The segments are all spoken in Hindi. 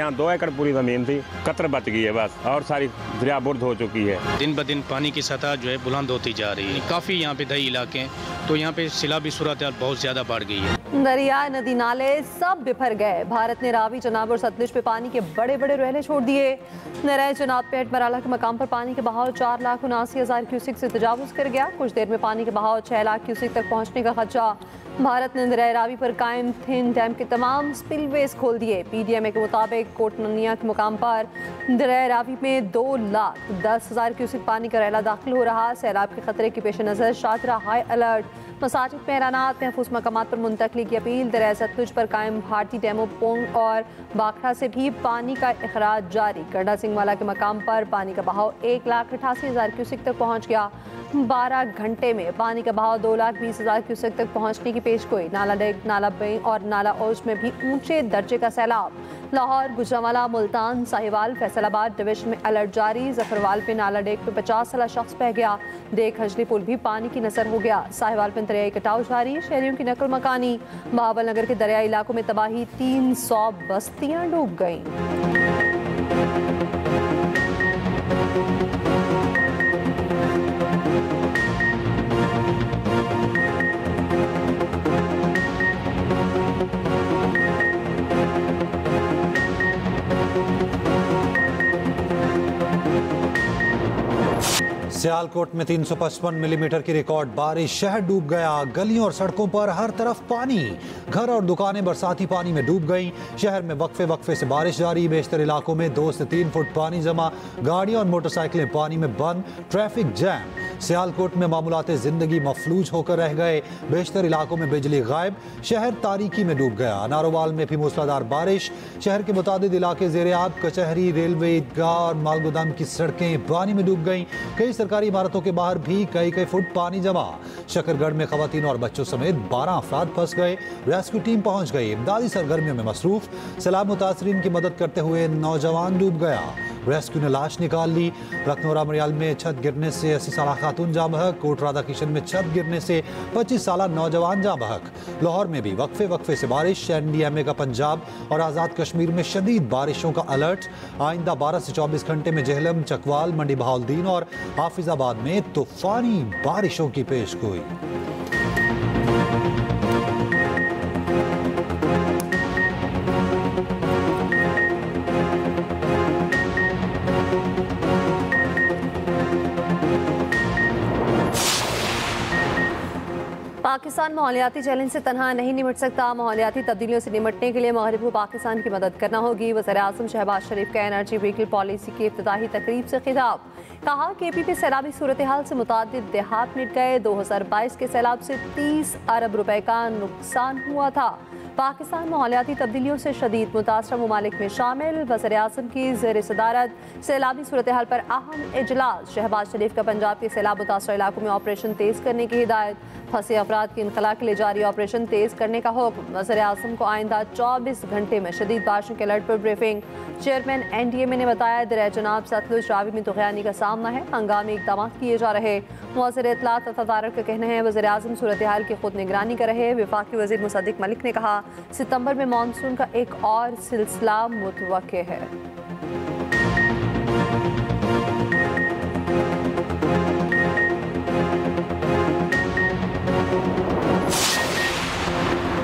यहाँ 2 एकड़ पूरी ज़मीन थी, कतर बच गई है बस, और सारी दरिया बुर्द हो चुकी है। दिन ब दिन पानी की सतह जो है बुलंद होती जा रही है। काफ़ी यहाँ पे दही इलाके हैं, तो यहाँ पे सैलाबी सूरत हाल बहुत ज़्यादा बढ़ गई है। दरिया, नदी नाले सब बिफर गए। भारत ने रावी, चनाब और सतलुज पे पानी के बड़े बड़े रहले छोड़ दिए। नराय चनाब पे मराला के मकाम पर पानी के बहाव 4,79,000 क्यूसिक से तजावुज कर गया। कुछ देर में पानी के बहाव 6 लाख क्यूसिक तक पहुँचने का खदशा। भारत ने दरिया रावी पर कायम थिन डैम के तमाम स्पिलवेज खोल दिए। PDMA के मुताबिक कोटननिया के मुकाम पर दरिया रावी में 2,10,000 क्यूसिक पानी का रहला दाखिल हो रहा। सैलाब के खतरे के पेश नज़र शादरा हाई अलर्ट। मसाजिद में ऐलानात, महफूज मकामात पर मुंतकली की अपील। दरिया सतलुज पर कायम भारती डैमों पोंग और बाखड़ा से भी पानी का इखराज जारी। गड्ढा सिंह वाला के मकाम पर पानी का बहाव 1,88,000 क्यूसिक तक पहुँच गया। 12 घंटे में पानी का बहाव 2,20,000 क्यूसेक तक पहुंचने की पेशगोई। नाला डेक, नाला बें और नाला ओज में भी ऊंचे दर्जे का सैलाब। लाहौर, गुजरांवाला, मुल्तान, साहिवाल, फैसलाबाद डिवीजन में अलर्ट जारी। जफरवाल पे नाला डेक पे 50 साल शख्स बह गया। देख हजली पुल भी पानी की नजर हो गया। साहिवाल पे दरियाई कटाव जारी। शहरियों की नकल मकानी। बहावल नगर के दरियाई इलाकों में तबाही, 300 बस्तियां डूब गईं। सियालकोट में 355 मिलीमीटर की रिकॉर्ड बारिश, शहर डूब गया। गलियों और सड़कों पर हर तरफ पानी। घर और दुकानें बरसाती पानी में डूब गईं। शहर में वक्फे वक्फे से बारिश जारी। बेशतर इलाकों में 2 से 3 फुट पानी जमा। गाड़ियां और मोटरसाइकिलें पानी में बंद। Traffic jam. सियालकोट में मामूलाते जिंदगी मफलूज होकर रह गए। बेशतर इलाकों में बिजली गायब। शहर तारीकी में डूब गया। नारोवाल में भी मूसलाधार बारिश। शहर के मुतादिद इलाके ज़ेरे आब। कचहरी, रेलवे, ईदगाह और मालगोदाम की सड़कें पानी में डूब गईं। कई सरकारी इमारतों के बाहर भी कई फुट पानी जमा। शकरगढ़ में खवातीन और बच्चों समेत 12 अफराद फंस गए। रेस्क्यू टीम पहुंच गई। इमदादी सरगर्मियों में मसरूफ। सैलाब मुतासरीन की मदद करते हुए नौजवान डूब गया। रेस्क्यू ने लाश निकाल ली। लखनौरा मरियाल में छत गिरने से 80 साल खातून जाँ बहक। कोट राधा किशन में छत गिरने से 25 साल नौजवान जाँ बहक। लाहौर में भी वक्फे वक्फे से बारिश। NDMA का पंजाब और आज़ाद कश्मीर में शदीद बारिशों का अलर्ट। आइंदा 12 से 24 घंटे में जेहलम, चकवाल, मंडी बहाउद्दीन और हाफिजाबाद में तूफानी बारिशों की पेशगोई। पाकिस्तान माहौलियाती चैलेंज से तनहा नहीं निमट सकता। माहौलियाती तब्दीलियों से निमटने के लिए मगरिब को पाकिस्तान की मदद करना होगी। वज़ीर-ए-आज़म शहबाज शरीफ का एनर्जी व्हीकल पॉलिसी की इफ्तिताही तकरीब से खिताब। कहा KP में सैलाबी सूरत हाल से मुतादिद देहात मिट गए। 2022 के सैलाब से 30 अरब रुपए का नुकसान हुआ था। पाकिस्तान माहौलियाती तब्दीलियों से शदीद मुतासर ममालिक में शामिल। वज़ीर-ए-आज़म की ज़ेर सदारत सैलाबी सूरत हाल पर अहम इजलास। शहबाज शरीफ का पंजाब के सैलाब मुतासर इलाकों में ऑपरेशन तेज़ करने की हिदायत। फंसे अफराद की इनखला के लिए जारी ऑपरेशन तेज़ करने का हुक्म। वज़ीर-ए-आज़म को आइंदा 24 घंटे में शदीद बारिशों के अलर्ट पर ब्रीफिंग। चेयरमैन NDMA ने बताया दरिया जनाब सतलुज रावी में तुग़यानी का सामना है। हंगामी इक़दाम किए जा रहे। मुअज़्ज़िर इत्तलात तथा तारक़ का कहना है वज़ीर-ए-आज़म सूरत हाल की खुद निगरानी कर रहे। वफाकी वज़ीर मुसद्दिक़ मलिक ने कहा सितंबर में मानसून का एक और सिलसिला मुतवक्के है।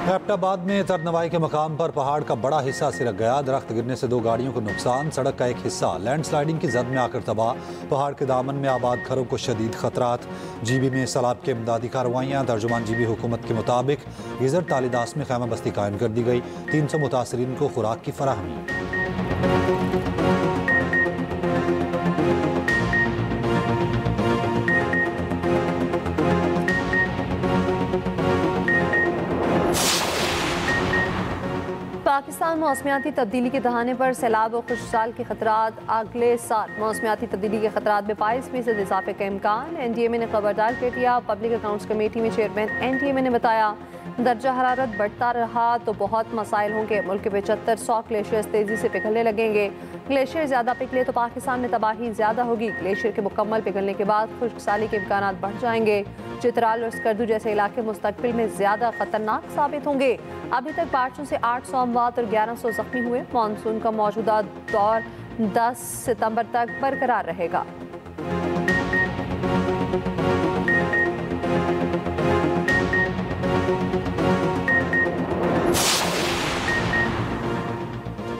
एबटाबाद में तरनवाई के मकाम पर पहाड़ का बड़ा हिस्सा सिरक गया। दरख्त गिरने से 2 गाड़ियों को नुकसान। सड़क का एक हिस्सा लैंडस्लाइडिंग की जद में आकर तबाह। पहाड़ के दामन में आबाद घरों को शदीद खतरात। GB में सैलाब के इमदादी कार्रवाइयाँ। तर्जुमान GB हुकूमत के मुताबिक गिजर तालिदास में खैमा बस्ती कायम कर दी गई। 300 मुतासरीन को खुराक की फराहमी। पाकिस्तान मौसमियाती तब्दीली के दहाने पर सैलाब और खुशहाल के खतरात। अगले साल मौसमियाती तब्दीली के खतरात में 22% इजाफे का इम्कान। NDMA ने खबरदार कर दिया। पब्लिक अकाउंट्स कमेटी में चेयरमैन NDMA ने बताया दर्जा हरारत बढ़ता रहा तो बहुत मसाइल होंगे। मुल्क के 75-100 ग्लेशियर्स तेजी से पिघलने लगेंगे। ग्लेशियर ज़्यादा पिघले तो पाकिस्तान में तबाही ज़्यादा होगी। ग्लेशियर के मुकम्मल पिघलने के बाद खुश्क साली के इम्कान बढ़ जाएंगे। चित्राल और स्कर्दू जैसे इलाके मुस्तकबिल में ज़्यादा खतरनाक साबित होंगे। अभी तक बारिशों से 800 अमवात और 1100 जख्मी हुए। मानसून का मौजूदा दौर 10 सितंबर तक बरकरार रहेगा।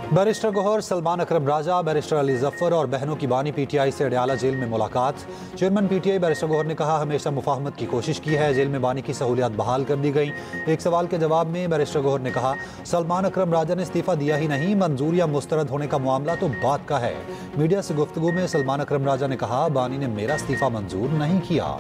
बैरिस्टर गौहर, सलमान अकरम राजा, बैरिस्टर अली जफर और बहनों की बानी पीटीआई से अडयाला जेल में मुलाकात। चेयरमैन पीटीआई बैरिस्टर गौहर ने कहा, हमेशा मुफाहमत की कोशिश की है। जेल में बानी की सहूलियात बहाल कर दी गई। एक सवाल के जवाब में बैरिस्टर गौहर ने कहा, सलमान अकरम राजा ने इस्तीफा दिया ही नहीं, मंजूर या मुस्तरद होने का मामला तो बात का है। मीडिया से गुफ्तगू में सलमान अकरम राजा ने कहा, बानी ने मेरा इस्तीफा मंजूर नहीं किया।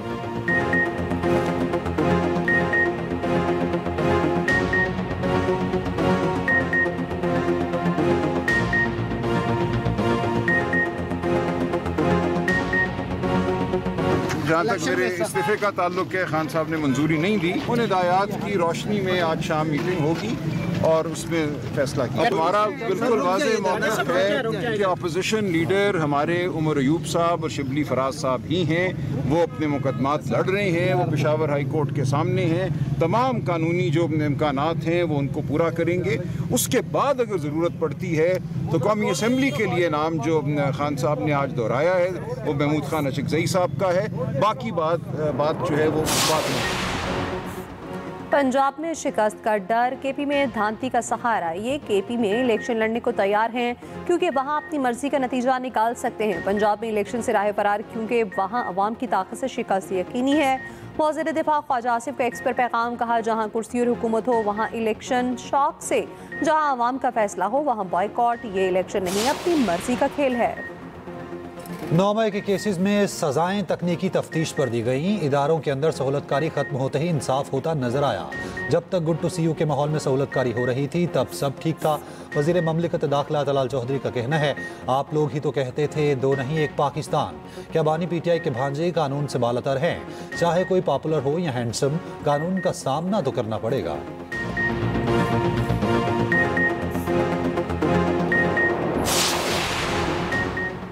जहाँ तक मेरे इस्तीफे का ताल्लुक है, खान साहब ने मंजूरी नहीं दी। उन हिदायत की रोशनी में आज शाम मीटिंग होगी और उसमें फैसला किया। हमारा बिल्कुल वाज़ेह मौक़िफ़ है कि अपोजिशन लीडर हमारे उमर अयूब साहब और शिबली फराज साहब ही हैं। वो अपने मुकदमात लड़ रहे हैं, वो पेशावर हाई कोर्ट के सामने हैं। तमाम कानूनी जो इम्कानात हैं वो उनको पूरा करेंगे। उसके बाद अगर ज़रूरत पड़ती है तो कौमी असम्बली के लिए नाम जो खान साहब ने आज दोहराया है वो महमूद खान अशकज़ई साहब का है। बाकी बात जो है वो बात नहीं। पंजाब में शिकस्त का डर, केपी में धांधली का सहारा। ये केपी में इलेक्शन लड़ने को तैयार हैं क्योंकि वहाँ अपनी मर्जी का नतीजा निकाल सकते हैं। पंजाब में इलेक्शन से राह फरार क्योंकि वहाँ अवाम की ताकत से शिकस्त यकीनी है। वज़ीर दिफा ख्वाजा आसिफ का एक्स पर पैगाम कहा, जहाँ कुर्सी और हुकूमत हो वहाँ इलेक्शन शौक से, जहाँ अवाम का फैसला हो वहाँ बॉयकॉट। ये इलेक्शन नहीं, अपनी मर्जी का खेल है। 9 मई के केसेस में सजाएं तकनीकी तफ्तीश पर दी गई। इदारों के अंदर सहूलतकारी खत्म होते ही इंसाफ होता नजर आया। जब तक गुड टू सी यू के माहौल में सहूलतकारी हो रही थी तब सब ठीक था। वजीर ममलिकत दाखिला तलाल चौधरी का कहना है, आप लोग ही तो कहते थे दो नहीं एक पाकिस्तान। क्या बानी पीटीआई के भांजे कानून से बालातर हैं? चाहे कोई पॉपुलर हो या हैंडसम, कानून का सामना तो करना पड़ेगा।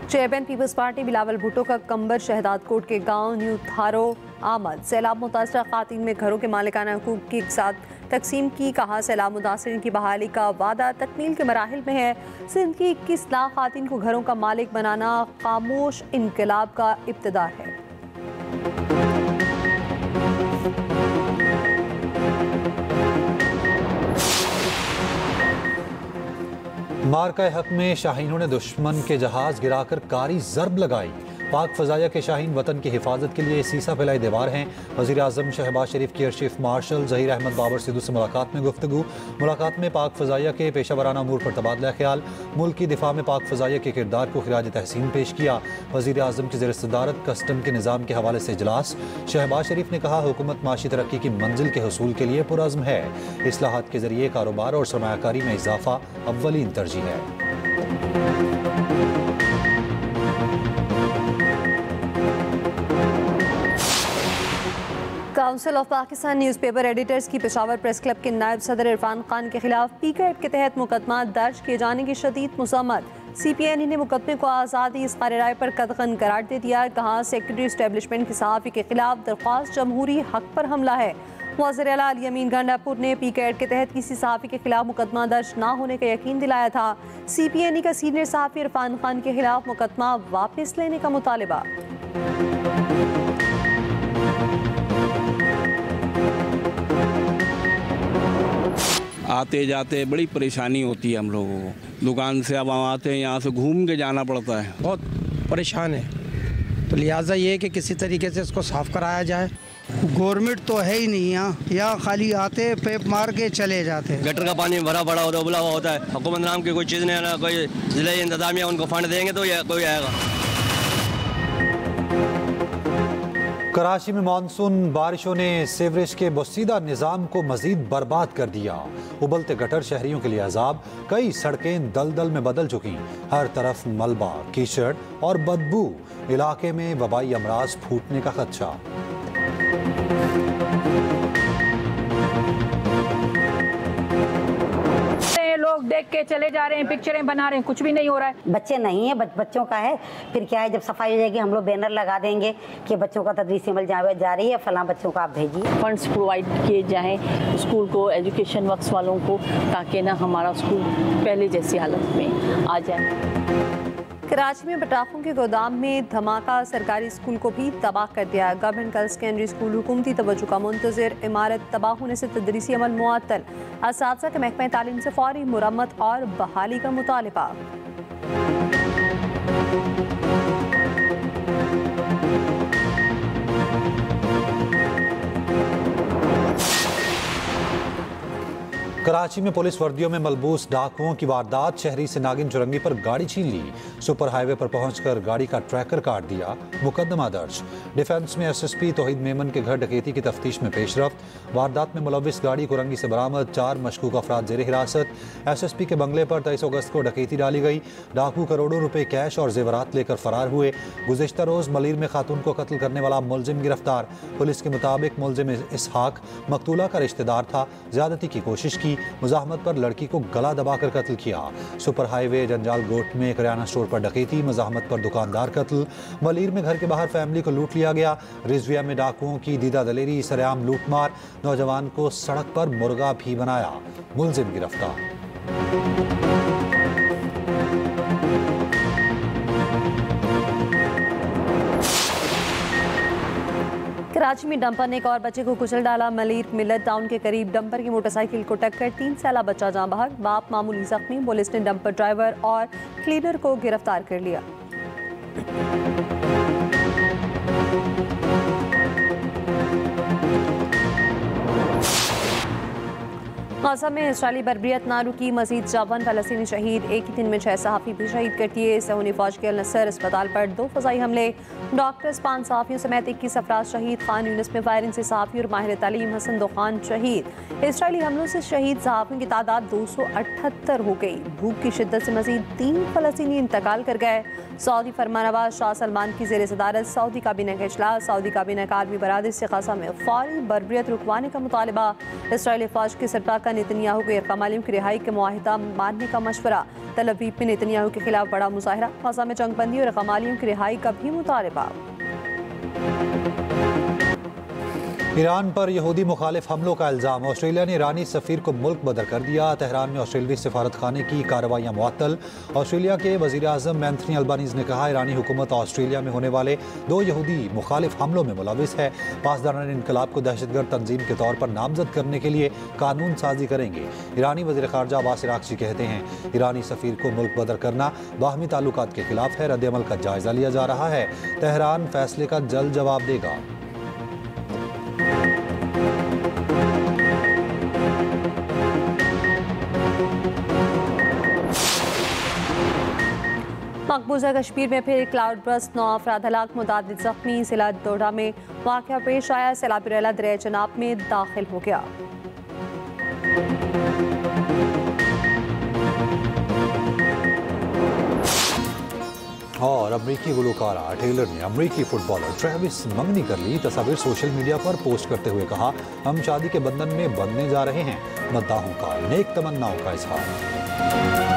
चेयरमैन पीपल्स पार्टी बिलावल भुट्टो का कंबर शहदाद कोट के गांव न्यू थारो आमद। सैलाब मुतासरा खातिन में घरों के मालिकाना हकूक के साथ तकसीम की। कहा, सैलाब मुतासरीन की बहाली का वादा तकमील के मराहिल में है। सिंध की 21 लाख खातिन को घरों का मालिक बनाना खामोश इनकलाब का इब्तिदा है। मार्का हक में शाहीनों ने दुश्मन के जहाज गिराकर कारी जरब लगाई। पाक फजाया के शाहीन वतन की हिफाजत के लिए सीसा फैलाई दीवार हैं। वज़ीर आज़म शहबाज शरीफ की air chief marshal Zaheer Ahmed Babar Sidhu से मुलाकात में गुफ्तगू। मुलाकात में पाक फजाया के पेशा वराना अमूर पर तबादला ख्याल। मुल्क की दिफा में पाक फजाया के किरदार को खिराज तहसीन पेश किया। वज़ीर आज़म की ज़ेर सदारत कस्टम के निज़ाम के हवाले से इजलास। शहबाज शरीफ ने कहा, हुकूमत माशी तरक्की की मंजिल के हसूल के लिए पुरअज़्म है। इस्लाहात के ज़रिए कारोबार और सरमायाकारी में इजाफा अव्वलीन तरजीह है। Council of Pakistan newspaper editors की पेशावर प्रेस क्लब के नायब सदर इरफान खान के खिलाफ पीका एक्ट के तहत मुकदमा दर्ज किए जाने की शदीद मुज़म्मत। CPN ने मुकदमे को आज़ादी इज़हार राय पर कतगन करार दे दिया। कहा, सेक्रेटरी इस्टेब्लिशमेंट के सहाफ़ी के खिलाफ दरख्वास्त जमहूरी हक पर हमला है। वज़ीर आला अली अमीन गंडापुर ने पीका एक्ट के तहत किसी सहाफ़ी के खिलाफ मुकदमा दर्ज ना होने का यकीन दिलाया था। CPN का सीनियर सहाफ़ी इरफान खान के खिलाफ मुकदमा वापस लेने का मुतालिबा। आते जाते बड़ी परेशानी होती है हम लोगों को। दुकान से अब हम आते हैं, यहाँ से घूम के जाना पड़ता है। बहुत परेशान है, तो लिहाजा ये है कि किसी तरीके से इसको साफ़ कराया जाए। गवर्नमेंट तो है ही नहीं यहाँ खाली आते पेप मार के चले जाते। गटर का पानी भरा पड़ा होता है, उबला हुआ होता है। हुकूमत नाम की कोई चीज़ नहीं है ना, कोई जिला इंतजामिया उनको फंड देंगे तो कोई आएगा। कराची में मानसून बारिशों ने सीवरेज के बसीदा निज़ाम को मजीद बर्बाद कर दिया। उबलते गटर शहरियों के लिए अजाब। कई सड़कें दलदल में बदल चुकी। हर तरफ मलबा, कीचड़ और बदबू। इलाके में वबाई अमराज फूटने का खदशा। लोग देख के चले जा रहे हैं, पिक्चरें बना रहे हैं, कुछ भी नहीं हो रहा है। बच्चे नहीं है, बच्चों का है। फिर क्या है, जब सफाई हो जाएगी हम लोग बैनर लगा देंगे कि बच्चों का तदरीस अमल जा रही है, फलां बच्चों को आप भेजिए। फंड्स प्रोवाइड किए जाएं स्कूल को, एजुकेशन वर्क्स वालों को, ताकि ना हमारा स्कूल पहले जैसी हालत में आ जाए। कराची में पटाखों के गोदाम में धमाका, सरकारी स्कूल को भी तबाह कर दिया। गवर्नमेंट गर्ल्स सेकेंडरी स्कूल हुकूमती तवज्जो का मुंतज़िर, इमारत तबाह होने से तदरीसी अमल मुअत्तल। असातिज़ा के महकमा तालीम से फौरी मुरम्मत और बहाली का मुतालिबा। कराची में पुलिस वर्दियों में मलबूस डाकुओं की वारदात, शहरी से नागिन चुरंगी पर गाड़ी छीन ली, सुपर हाईवे पर पहुंचकर गाड़ी का ट्रैकर काट दिया, मुकदमा दर्ज। डिफेंस में एसएसपी तौहीद मेमन के घर डकैती की तफ्तीश में पेशरफ्त, वारदात में मुलविस गाड़ी कुरंगी से बरामद, 4 मशकूक अफराद जेर हिरासत। एसएसपी के बंगले पर 23 अगस्त को डकैती डाली गई, डाकू करोड़ों रुपए कैश और जेवरात लेकर फरार हुए। गुज़िश्ता रोज मलीर में खातून को कत्ल करने वाला मुलजिम गिरफ्तार, पुलिस के मुताबिक मुलजिम इसहाक मकतूला का रिश्तेदार था, ज्यादती की कोशिश की, मुजाहमत पर लड़की को गला दबाकर कत्ल किया। सुपर हाईवे जंजाल गोट में किराना स्टोर पर डकैती, मुजाहमत पर दुकानदार कत्ल। मलीर में घर के बाहर फैमिली को लूट लिया गया। रिजविया में डाकुओं की दीदा दलेरी, सरेआम लूटमार, नौजवान को सड़क पर मुर्गा भी बनाया, मुलजिम गिरफ्तार। कराची में डंपर ने एक और बच्चे को कुचल डाला। मलीर मिलत टाउन के करीब डंपर की मोटरसाइकिल को टक्कर, 3 साला बच्चा जाँ बहक, बाप मामूली जख्मी। पुलिस ने डंपर ड्राइवर और क्लीनर को गिरफ्तार कर लिया। गाज़ा में इसराइली बर्बरियत ना रुकी, मजीद 54 फलस्तीनी शहीद, एक ही दिन में 6 सहाफ़ी भी शहीद कर दिए। सहूनी फौज के अल नसर अस्पताल पर 2 फ़ज़ाई हमले, डॉक्टर्स 5 सहाफ़ियों समेत 21 अफराद शहीद। खान यूनिस में फायरिंग से सहाफ़ी और माहिर तालीम हसन दुखान शहीद। इसराइली हमलों से शहीद सहाफ़ियों की तादाद 278 हो गई। भूख की शिद्दत से मजीद 3 फलस्तीनी इंतकाल कर गए। सऊदी फरमानवाज शाह सलमान की ज़ेर सदारत सऊदी काबीना का इजलास, सऊदी काबीना का आलमी बरादरी से गाज़ा में फौरी बर्बरियत रुकवाने का मुतालिबा। इसराइली फौज के सरबराह का नेतन्याहू को गैरकामालियों की रिहाई के मुआहिदा मानने का मशवरा। तल अवीव में नेतन्याहू के खिलाफ बड़ा मुजाहिरा, गाज़ा में जंगबंदी और गैरकामालियों की रिहाई का भी मुतालिबा। ईरान पर यहूदी मुखालिफ हमलों का इल्ज़ाम, ऑस्ट्रेलिया ने ईरानी सफ़ीर को मुल्क बदर कर दिया। तेहरान में ऑस्ट्रेलियाई सफारत खाने की कार्रवाइयाँ मुअत्तल। ऑस्ट्रेलिया के वज़ीर आज़म एंथनी अल्बानीज़ ने कहा, ईरानी हुकूमत ऑस्ट्रेलिया में होने वाले 2 यहूदी मुखालिफ हमलों में मुलविस है। पासदारान इनकलाब को दहशतगर्द तंजीम के तौर पर नामजद करने के लिए कानून साजी करेंगे। ईरानी वज़ीर ख़ारजा अब्बास इराक़ची कहते हैं, ईरानी सफ़ीर को मुल्क बदर करना बाहमी ताल्लुकात के खिलाफ है। रद्द अमल का जायज़ा लिया जा रहा है। तेहरान फैसले का जल्द जवाब देगा। मकबूजा कश्मीर में फिर क्लाउड बर्स्ट, 9 अफराद हलाक, मुतादिद जख्मी। जिला डोडा में वाक़या पेश आया, सैलाबी रेला दरिया चनाब में दाखिल हो गया। और अमरीकी गुलकारा टेलर ने अमरीकी फुटबॉलर ट्रेविस मंगनी कर ली। तस्वीर सोशल मीडिया पर पोस्ट करते हुए कहा, हम शादी के बंधन में बंधने जा रहे हैं। मद्दाहों का नेक तमन्नाओं का इजहार।